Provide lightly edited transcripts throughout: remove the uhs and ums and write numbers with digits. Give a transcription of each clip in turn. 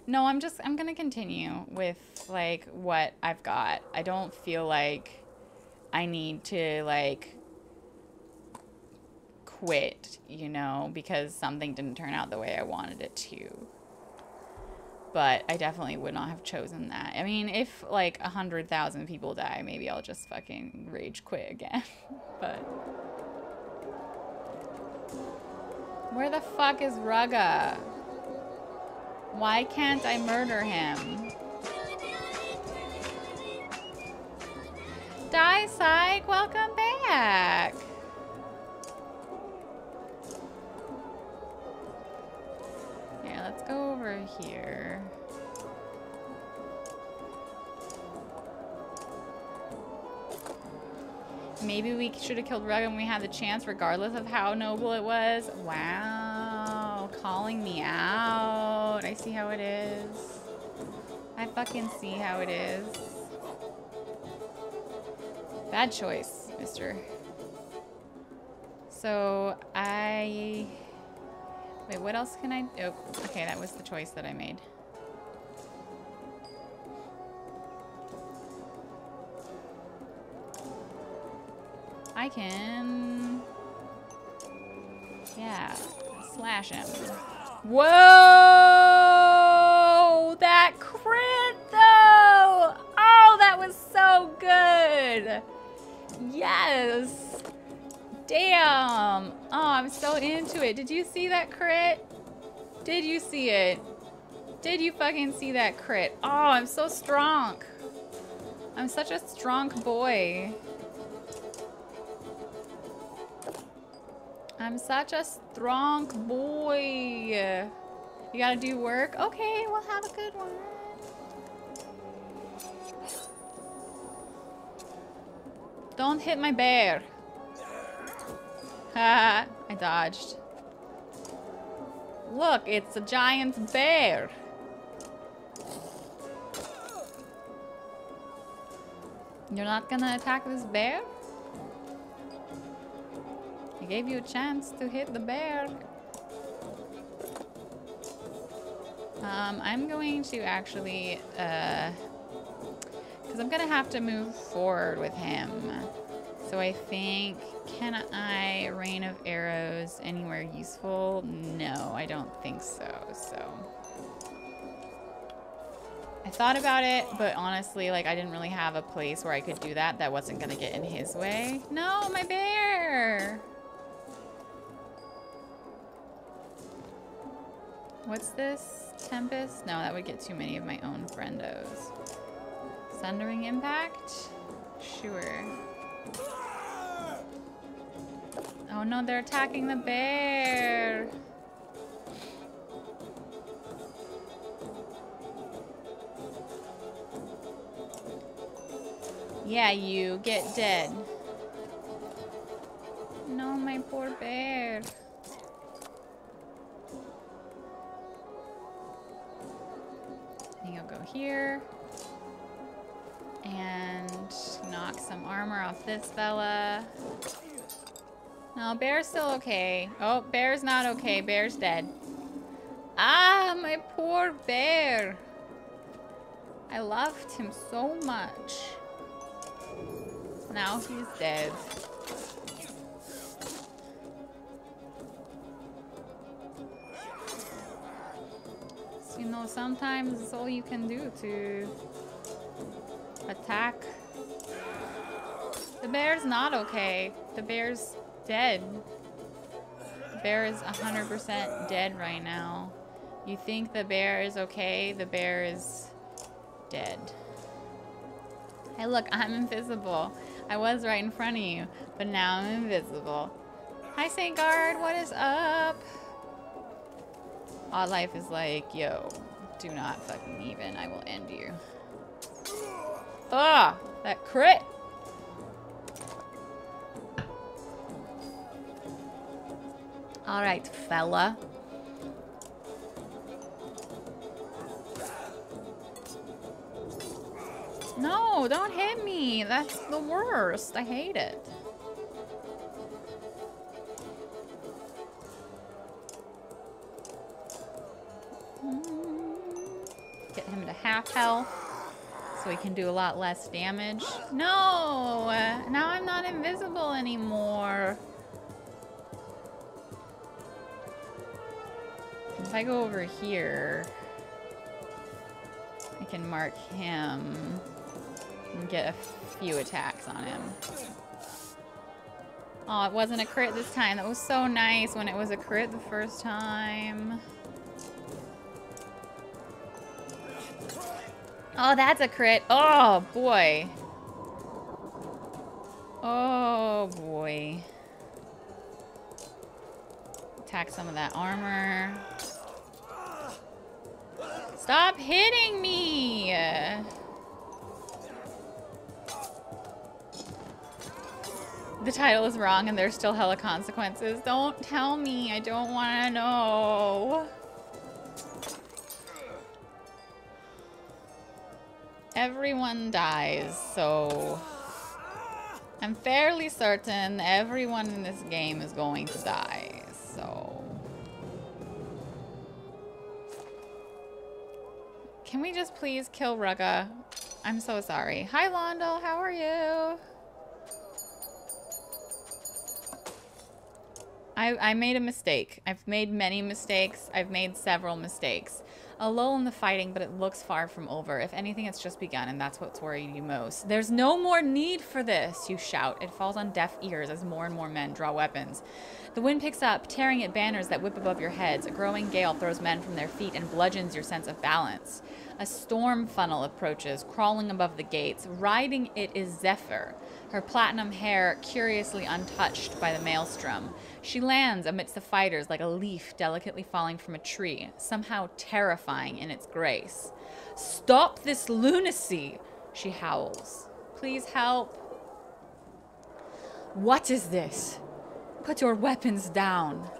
No, I'm gonna continue with, like, what I've got. I don't feel like I need to, like, quit, you know, because something didn't turn out the way I wanted it to. But I definitely would not have chosen that. I mean, if, like, 100,000 people die, maybe I'll just fucking rage quit again. But... where the fuck is Rugga? Why can't I murder him? Die, Psych! Welcome back! Here, let's go over here. Maybe we should have killed Rugga when we had the chance, regardless of how noble it was. Wow. Calling me out. I see how it is. I fucking see how it is. Bad choice, mister. So, wait, what else can I... oh, okay, that was the choice that I made. I can... yeah, slash him. Whoa! That crit, though! Oh, that was so good! Yes! Damn! Oh, I'm so into it. Did you see that crit? Did you see it? Did you fucking see that crit? Oh, I'm so strong. I'm such a strong boy. I'm such a strong boy. You gotta do work? Okay, well, have a good one. Don't hit my bear. Haha, I dodged. Look, it's a giant bear. You're not gonna attack this bear? I gave you a chance to hit the bear. I'm going to actually, because I'm gonna have to move forward with him. So I think, can I rain of arrows anywhere useful? No, I don't think so. So I thought about it, but honestly, like, I didn't really have a place where I could do that that wasn't gonna get in his way. No, my bear! What's this? Tempest? No, that would get too many of my own friendos. Sundering Impact? Sure. Oh no, they're attacking the bear! Yeah, you get dead. No, my poor bear. I think I'll go here. And knock some armor off this fella. No, bear's still okay. Oh, bear's not okay. Bear's dead. Ah, my poor bear. I loved him so much. Now he's dead. So, you know, sometimes it's all you can do to attack. The bear's not okay. The bear's dead. The bear is 100% dead right now. You think the bear is okay? The bear is dead. Hey, look, I'm invisible. I was right in front of you, but now I'm invisible. Hi, Saint Guard. What is up? Odd Life is like, yo, do not fucking even. I will end you. Ah, that crit. All right, fella. No, don't hit me. That's the worst. I hate it. half health so he can do a lot less damage. No! Now I'm not invisible anymore. If I go over here, I can mark him and get a few attacks on him. Oh, it wasn't a crit this time. That was so nice when it was a crit the first time. Oh, that's a crit. Oh, boy. Oh, boy. Attack some of that armor. Stop hitting me! The title is wrong and there's still hella consequences. Don't tell me. I don't want to know. Everyone dies, so I'm fairly certain everyone in this game is going to die, so. Can we just please kill Rugga? I'm so sorry. Hi, Londell. How are you? I made a mistake. I've made many mistakes. I've made several mistakes. A lull in the fighting, but it looks far from over. If anything, it's just begun, and that's what's worried you most. There's no more need for this, you shout. It falls on deaf ears as more and more men draw weapons. The wind picks up, tearing at banners that whip above your heads. A growing gale throws men from their feet and bludgeons your sense of balance. A storm funnel approaches, crawling above the gates. Riding it is Zephyr, her platinum hair curiously untouched by the maelstrom. She lands amidst the fighters like a leaf delicately falling from a tree, somehow terrifying in its grace. "Stop this lunacy!" she howls. "Please help." "What is this? Put your weapons down."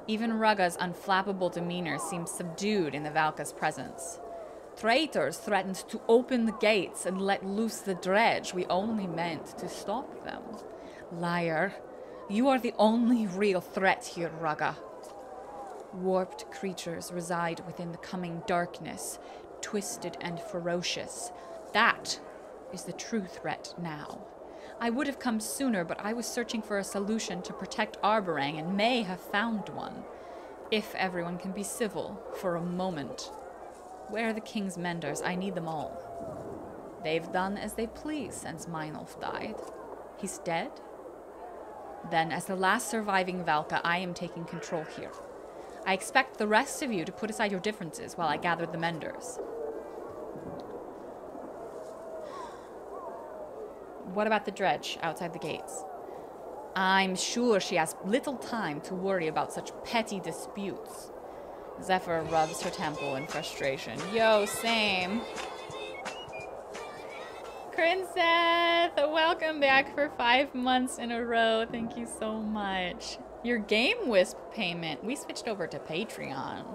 Even Rugga's unflappable demeanor seems subdued in the Valka's presence. "Traitors threatened to open the gates and let loose the dredge. We only meant to stop them." "Liar. You are the only real threat here, Rugga." "Warped creatures reside within the coming darkness, twisted and ferocious. That is the true threat now. I would have come sooner, but I was searching for a solution to protect Arborang and may have found one. If everyone can be civil for a moment. Where are the king's menders? I need them all." "They've done as they please since Meinolf died." "He's dead?" "Then, as the last surviving Valka, I am taking control here. I expect the rest of you to put aside your differences while I gather the menders." "What about the dredge outside the gates?" "I'm sure she has little time to worry about such petty disputes." Zephyr rubs her temple in frustration. Yo, same. Princess, welcome back for 5 months in a row. Thank you so much. Your Game Wisp payment. We switched over to Patreon.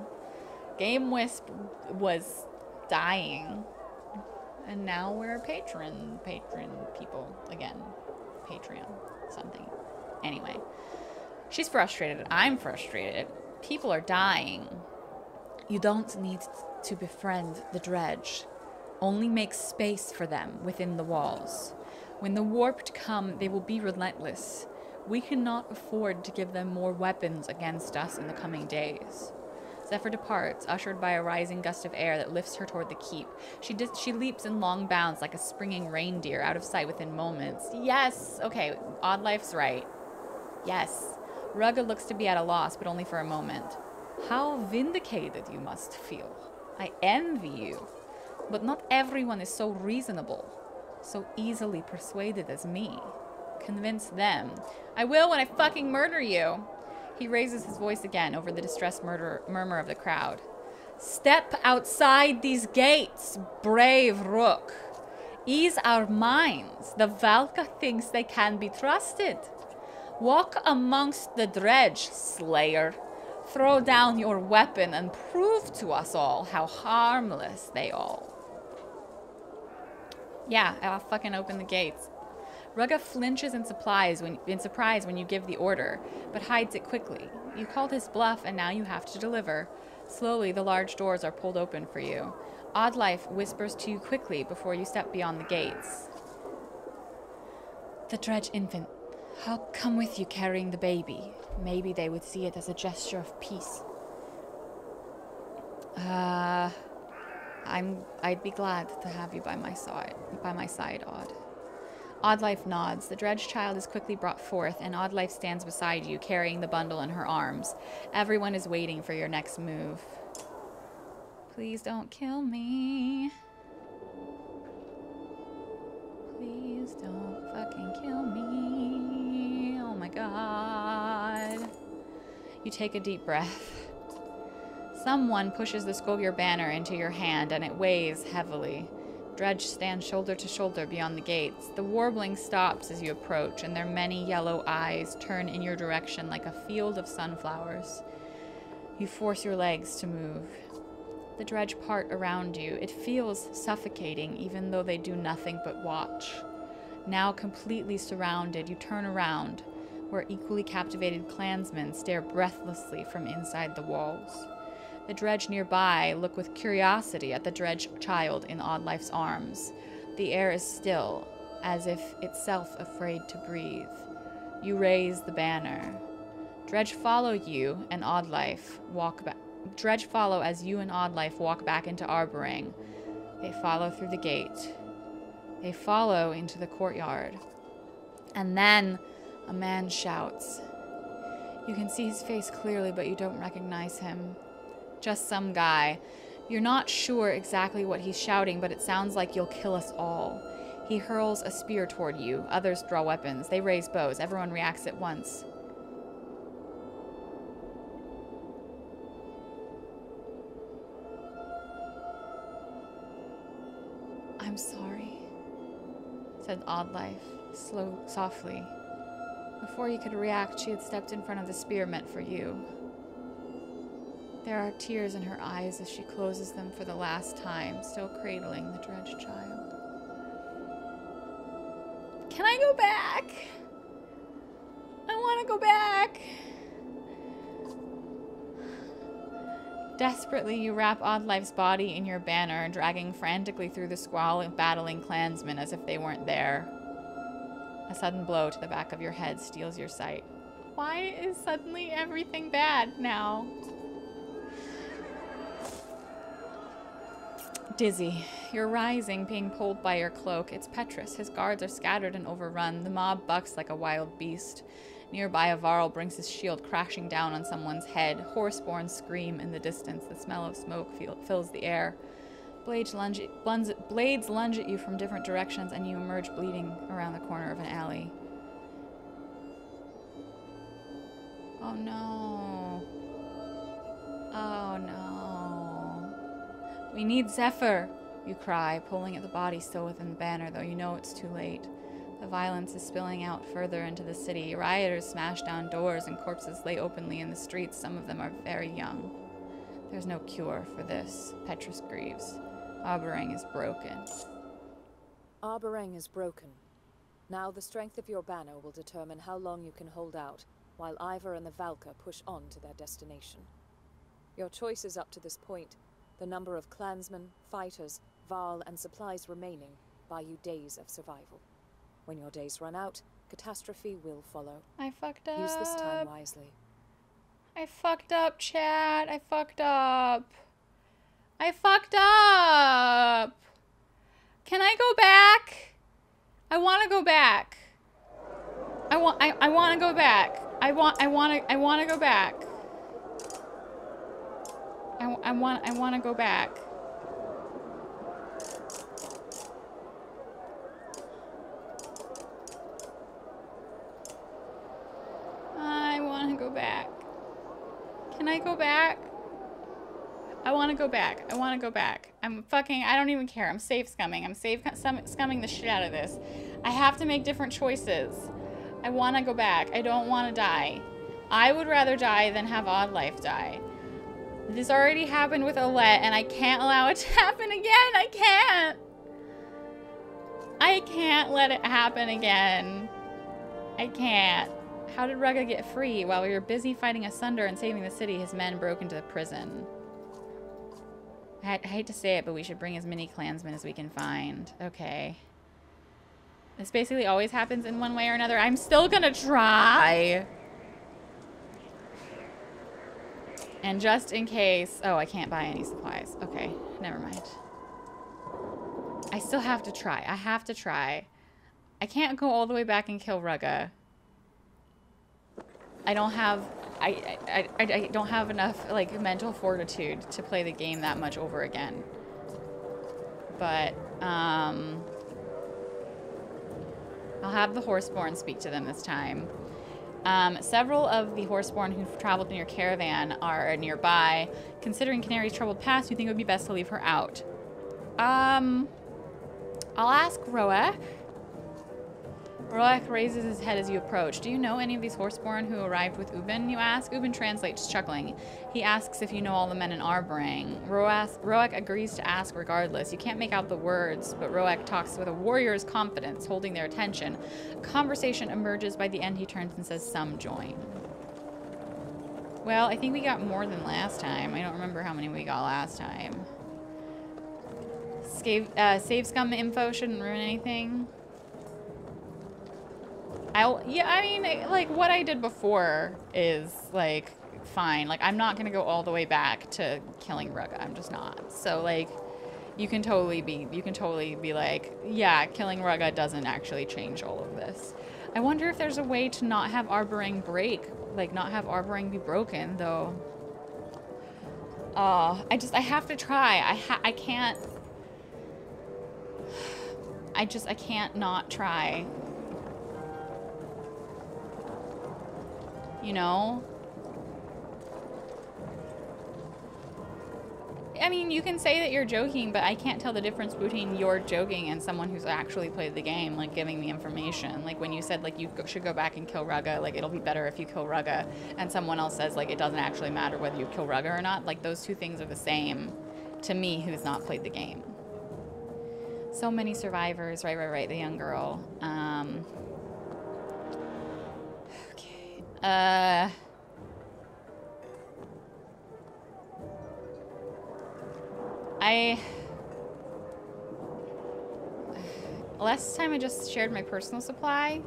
Game Wisp was dying. And now we're patron people again. Patreon something. Anyway. She's frustrated. I'm frustrated. People are dying. You don't need to befriend the dredge. Only make space for them within the walls. When the warped come, they will be relentless. We cannot afford to give them more weapons against us in the coming days. Zephyr departs, ushered by a rising gust of air that lifts her toward the keep. She leaps in long bounds like a springing reindeer, out of sight within moments. Yes! Okay, Oddlife's right. Yes. Rugga looks to be at a loss, but only for a moment. How vindicated you must feel. I envy you. But not everyone is so reasonable, so easily persuaded as me. Convince them. I will when I fucking murder you. He raises his voice again over the distressed murmur of the crowd. Step outside these gates, brave Rook. Ease our minds. The Valka thinks they can be trusted. Walk amongst the dredge, Slayer. Throw down your weapon and prove to us all how harmless they all. Yeah, I'll fucking open the gates. Rugga flinches in surprise when you give the order, but hides it quickly. You called his bluff and now you have to deliver. Slowly, the large doors are pulled open for you. Oddlife whispers to you quickly before you step beyond the gates. The Dredge infant. I'll come with you carrying the baby. Maybe they would see it as a gesture of peace. I'd be glad to have you by my side, Odd. Oddlife nods. The Dredge child is quickly brought forth, and Oddlife stands beside you, carrying the bundle in her arms. Everyone is waiting for your next move. Please don't kill me. Please don't fucking kill me. Oh my god. You take a deep breath. Someone pushes the Skolgir banner into your hand, and it weighs heavily. Dredge stands shoulder to shoulder beyond the gates. The warbling stops as you approach, and their many yellow eyes turn in your direction like a field of sunflowers. You force your legs to move. The Dredge part around you. It feels suffocating, even though they do nothing but watch. Now completely surrounded, you turn around, where equally captivated clansmen stare breathlessly from inside the walls. The Dredge nearby look with curiosity at the Dredge child in Oddlife's arms. The air is still, as if itself afraid to breathe. You raise the banner. Dredge follow you and Oddlife walk back. Dredge follow as you and Oddlife walk back into Arboring. They follow through the gate. They follow into the courtyard. And then a man shouts. You can see his face clearly, but you don't recognize him. Just some guy. You're not sure exactly what he's shouting, but it sounds like you'll kill us all. He hurls a spear toward you. Others draw weapons. They raise bows. Everyone reacts at once. I'm sorry, said Oddlife, softly. Before you could react, she had stepped in front of the spear meant for you. There are tears in her eyes as she closes them for the last time, still cradling the Dredge child. Can I go back? I want to go back. Desperately, you wrap Oddlife's body in your banner, dragging frantically through the squall of battling clansmen as if they weren't there. A sudden blow to the back of your head steals your sight. Why is suddenly everything bad now? Dizzy. You're rising, being pulled by your cloak. It's Petrus. His guards are scattered and overrun. The mob bucks like a wild beast. Nearby, a Varl brings his shield crashing down on someone's head. Horseborn scream in the distance. The smell of smoke fills the air. Blades lunge at you from different directions, and you emerge bleeding around the corner of an alley. Oh no. Oh no. We need Zephyr, you cry, pulling at the body still within the banner, though you know it's too late. The violence is spilling out further into the city. Rioters smash down doors and corpses lay openly in the streets. Some of them are very young. There's no cure for this, Petrus grieves. Arboring is broken. Arboring is broken. Now the strength of your banner will determine how long you can hold out, while Ivor and the Valka push on to their destination. Your choices up to this point, the number of clansmen, fighters, Varl, and supplies remaining, buy you days of survival. When your days run out, catastrophe will follow. I fucked up. Use this time wisely. I fucked up, chat. I fucked up. I fucked up. Can I go back? I want to go back. I want to go back. I want to go back. I want to go back. I want to go back. Can I go back? I want to go back. I want to go back. I don't even care. I'm safe scumming. I'm safe scumming the shit out of this. I have to make different choices. I want to go back. I don't want to die. I would rather die than have Oddlife die. This already happened with Olette, and I can't allow it to happen again. I can't. I can't let it happen again. I can't. How did Rugga get free? While we were busy fighting asunder and saving the city, his men broke into the prison. I hate to say it, but we should bring as many clansmen as we can find. Okay. This basically always happens in one way or another. I'm still gonna try. And just in case... Oh, I can't buy any supplies. Okay, never mind. I still have to try. I have to try. I can't go all the way back and kill Rugga. I don't have... I don't have enough, like, mental fortitude to play the game that much over again. But, I'll have the Horseborn speak to them this time. Several of the Horseborn who've traveled in your caravan are nearby. Considering Canary's troubled past, you think it would be best to leave her out. I'll ask Roek. Roek raises his head as you approach. Do you know any of these Horseborn who arrived with Ubin, you ask? Ubin translates, chuckling. He asks if you know all the men in Arborang. Roek agrees to ask regardless. You can't make out the words, but Roek talks with a warrior's confidence, holding their attention. Conversation emerges. By the end, he turns and says, some join. Well, I think we got more than last time. I don't remember how many we got last time. Save scum info shouldn't ruin anything. Yeah, I mean, like, what I did before is, like, fine. Like, I'm not gonna go all the way back to killing Rugga. I'm just not. So, like, you can totally be like, yeah, killing Rugga doesn't actually change all of this. I wonder if there's a way to not have Arborang break. Like, not have Arborang be broken, though. I have to try. I can't... I can't not try. You know? I mean, you can say that you're joking, but I can't tell the difference between you're joking and someone who's actually played the game, like, giving me information. Like, when you said, like, you should go back and kill Rugga, like, it'll be better if you kill Rugga, and someone else says, like, it doesn't actually matter whether you kill Rugga or not. Like, those two things are the same to me, who's not played the game. So many survivors. Right, the young girl. Last time I just shared my personal supply.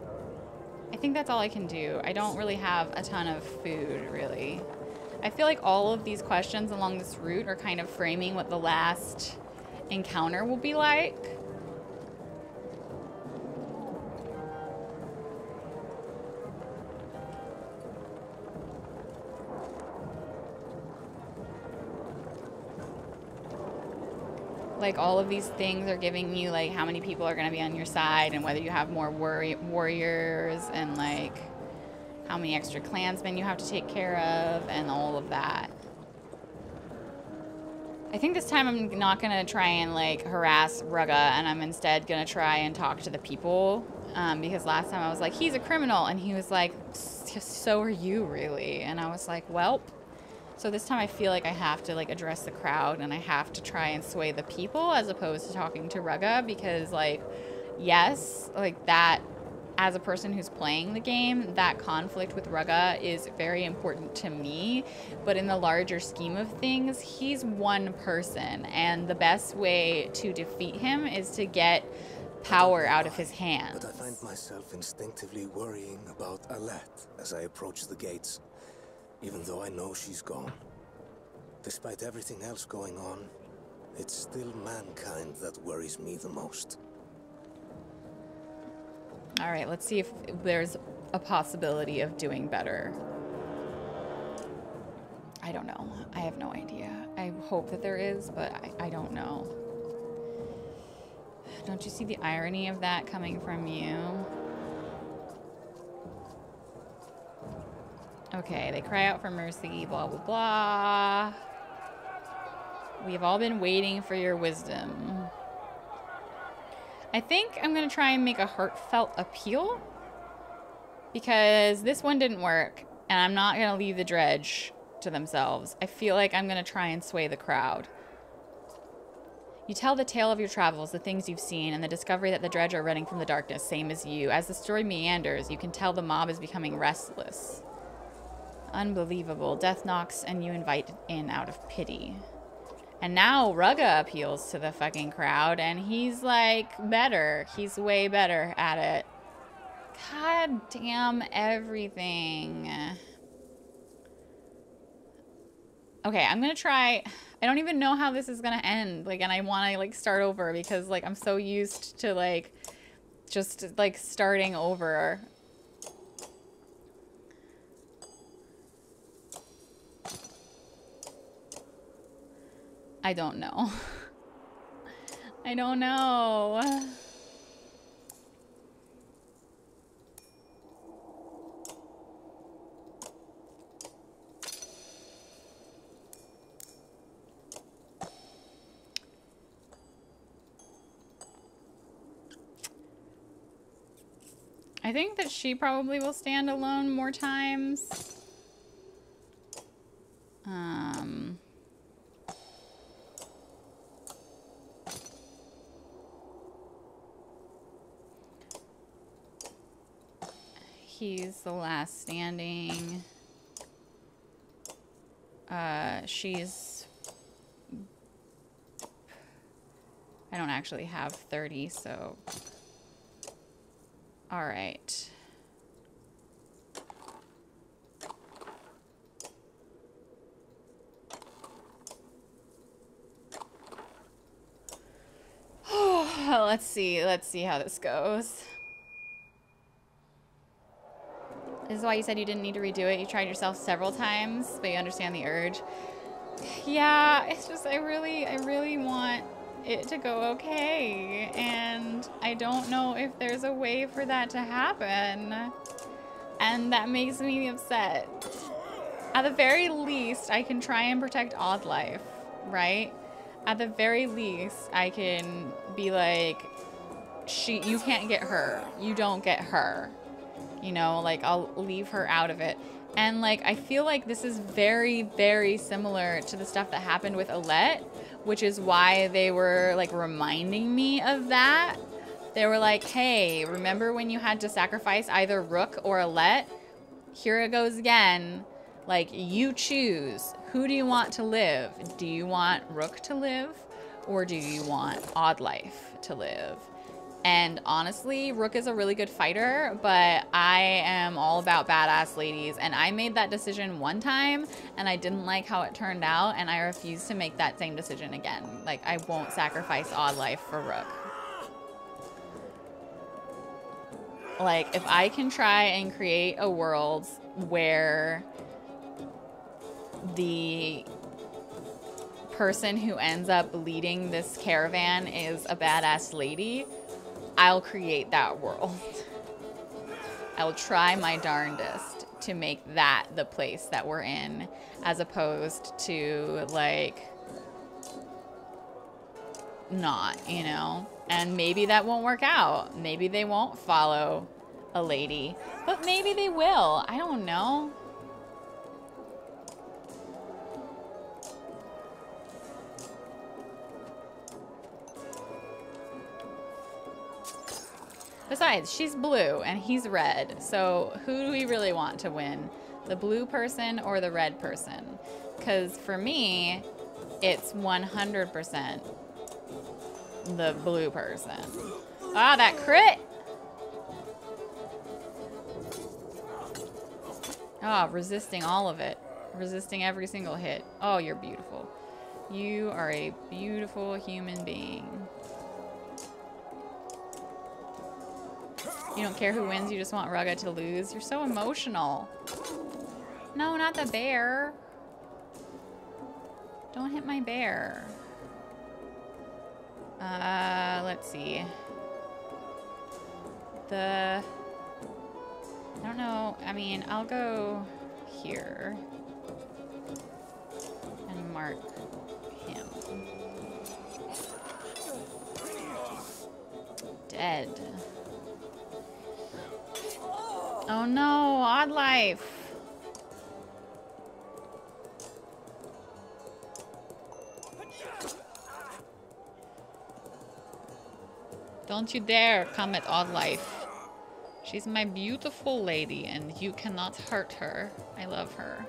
I think that's all I can do. I don't really have a ton of food, really. I feel like all of these questions along this route are kind of framing what the last encounter will be like. Like, all of these things are giving you, like, how many people are going to be on your side and whether you have more warriors and, like, how many extra clansmen you have to take care of and all of that. I think this time I'm not going to try and, like, harass Rugga, and I'm instead going to try and talk to the people, because last time I was like, he's a criminal, and he was like, so are you, really? And I was like, well... So this time I feel like I have to, like, address the crowd and I have to try and sway the people as opposed to talking to Rugga, because, like, yes, like, that, as a person who's playing the game, that conflict with Rugga is very important to me, but in the larger scheme of things, he's one person, and the best way to defeat him is to get power out of his hands. But I find myself instinctively worrying about Alette as I approach the gates. Even though I know she's gone. Despite everything else going on, it's still mankind that worries me the most. Alright, let's see if there's a possibility of doing better. I don't know. I have no idea. I hope that there is, but I don't know. Don't you see the irony of that coming from you? Okay, they cry out for mercy, blah, blah, blah. We have all been waiting for your wisdom. I think I'm going to try and make a heartfelt appeal, because this one didn't work, and I'm not going to leave the dredge to themselves. I feel like I'm going to try and sway the crowd. You tell the tale of your travels, the things you've seen, and the discovery that the dredge are running from the darkness, same as you. As the story meanders, you can tell the mob is becoming restless. Unbelievable. Death knocks and you invite in out of pity. And now Rugga appeals to the fucking crowd, and he's like better. He's way better at it. God damn everything. Okay, I'm gonna try. I don't even know how this is gonna end. Like, and I want to like start over because like I'm so used to like just like starting over. I don't know. I don't know. I think that she probably will stand alone more times. He's the last standing. She's... I don't actually have 30, so... Alright. Let's see how this goes. This is why you said you didn't need to redo it. You tried yourself several times, but you understand the urge. Yeah, it's just I really want it to go okay, and I don't know if there's a way for that to happen, and that makes me upset. At the very least, I can try and protect Oddlife, right? At the very least, I can be like, you can't get her. You don't get her. You know, like, I'll leave her out of it. And, like, I feel like this is very, very similar to the stuff that happened with Alette, which is why they were, like, reminding me of that. They were like, hey, remember when you had to sacrifice either Rook or Alette? Here it goes again. Like, you choose. Who do you want to live? Do you want Rook to live? Or do you want Oddlife to live? And honestly, Rook is a really good fighter, but I am all about badass ladies. And I made that decision one time, and I didn't like how it turned out, and I refuse to make that same decision again. Like, I won't sacrifice Oddlife for Rook. Like, if I can try and create a world where the person who ends up leading this caravan is a badass lady, I'll create that world. I will try my darndest to make that the place that we're in, as opposed to, like, not, you know? And maybe that won't work out. Maybe they won't follow a lady. But maybe they will. I don't know. Besides, she's blue and he's red. So who do we really want to win? The blue person or the red person? Because for me, it's 100% the blue person. Ah, that crit! Ah, resisting all of it. Resisting every single hit. Oh, you're beautiful. You are a beautiful human being. You don't care who wins, you just want Rugga to lose. You're so emotional. No, not the bear. Don't hit my bear. Let's see. I don't know. I mean, I'll go here and mark him. Dead. Oh no, Oddlife. Don't you dare come at Oddlife. She's my beautiful lady and you cannot hurt her. I love her.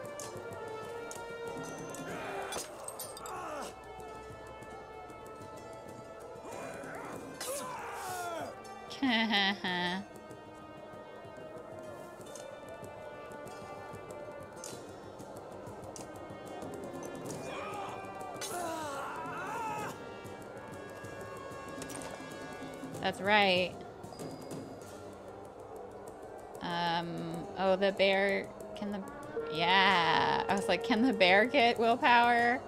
That's right. Oh, the bear, yeah. I was like, can the bear get willpower?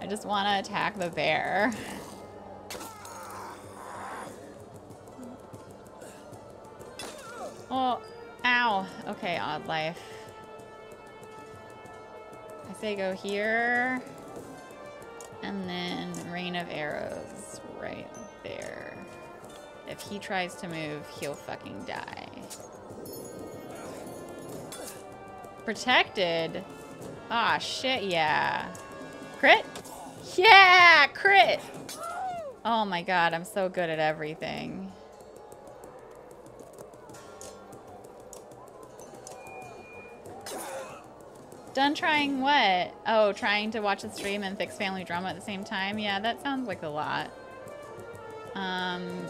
I just want to attack the bear. Oh, ow. Okay, odd life. I say go here. And then rain of arrows right there. If he tries to move, he'll fucking die. Protected? Ah, shit, yeah. Crit? Yeah, crit! Oh my god, I'm so good at everything. Done trying what? Oh, trying to watch the stream and fix family drama at the same time? Yeah, that sounds like a lot.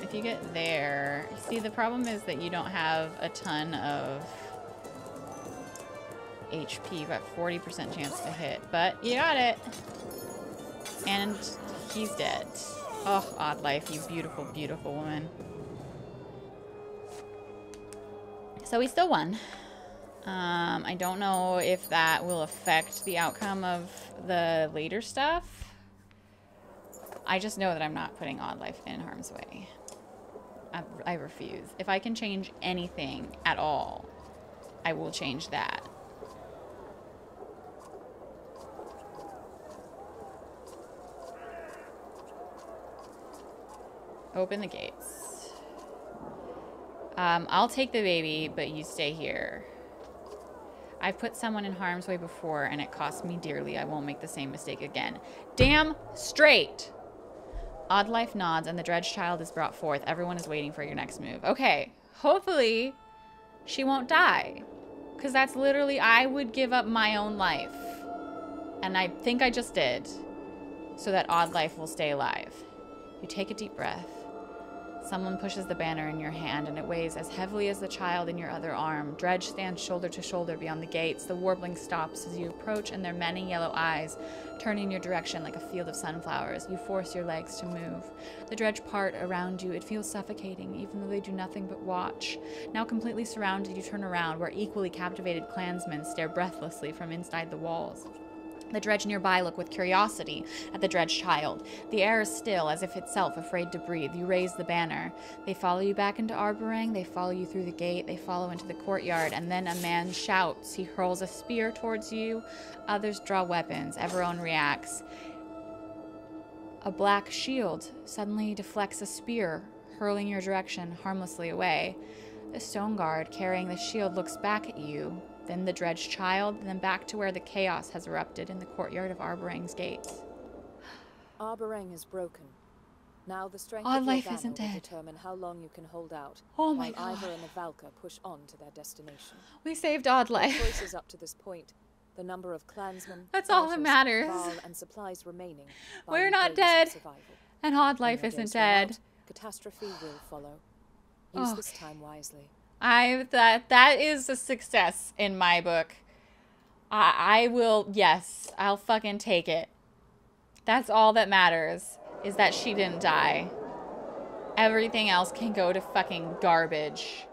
If you get there... See, the problem is that you don't have a ton of HP. You've got 40% chance to hit, but you got it. And he's dead. Oh, odd life, you beautiful, beautiful woman. So we still won. I don't know if that will affect the outcome of the later stuff. I just know that I'm not putting odd life in harm's way. I refuse. If I can change anything at all, I will change that. Open the gates. I'll take the baby, but you stay here. I've put someone in harm's way before, and it cost me dearly. I won't make the same mistake again. Damn straight! Odd life nods, and the dredged child is brought forth. Everyone is waiting for your next move. Okay, hopefully she won't die. Because that's literally, I would give up my own life. And I think I just did. So that odd life will stay alive. You take a deep breath. Someone pushes the banner in your hand, and it weighs as heavily as the child in your other arm. Dredge stands shoulder to shoulder beyond the gates. The warbling stops as you approach, and their many yellow eyes turn in your direction like a field of sunflowers. You force your legs to move. The dredge part around you. It feels suffocating, even though they do nothing but watch. Now completely surrounded, you turn around, where equally captivated clansmen stare breathlessly from inside the walls. The dredge nearby look with curiosity at the dredged child. The air is still, as if itself afraid to breathe. You raise the banner. They follow you back into Arborang. They follow you through the gate. They follow into the courtyard. And then a man shouts. He hurls a spear towards you. Others draw weapons. Everyone reacts. A black shield suddenly deflects a spear, hurling your direction harmlessly away. The stone guard carrying the shield looks back at you. Then the dredged child, then back to where the chaos has erupted in the courtyard of Arborang's gates. Arborang is broken. Now the strength Odd of your life banner isn't will dead. determine how long you can hold out. Oh my while god. Ivor and the Valka push on to their destination. We saved odd The life. choices up to this point, the number of clansmen, That's all that fighters, matters. Varl, and supplies remaining. We're bind not days of dead. survival. And odd When life your isn't days run dead. out, catastrophe will follow. Use this Okay. time wisely. That is a success in my book. I will, yes, I'll fucking take it. That's all that matters, is that she didn't die. Everything else can go to fucking garbage.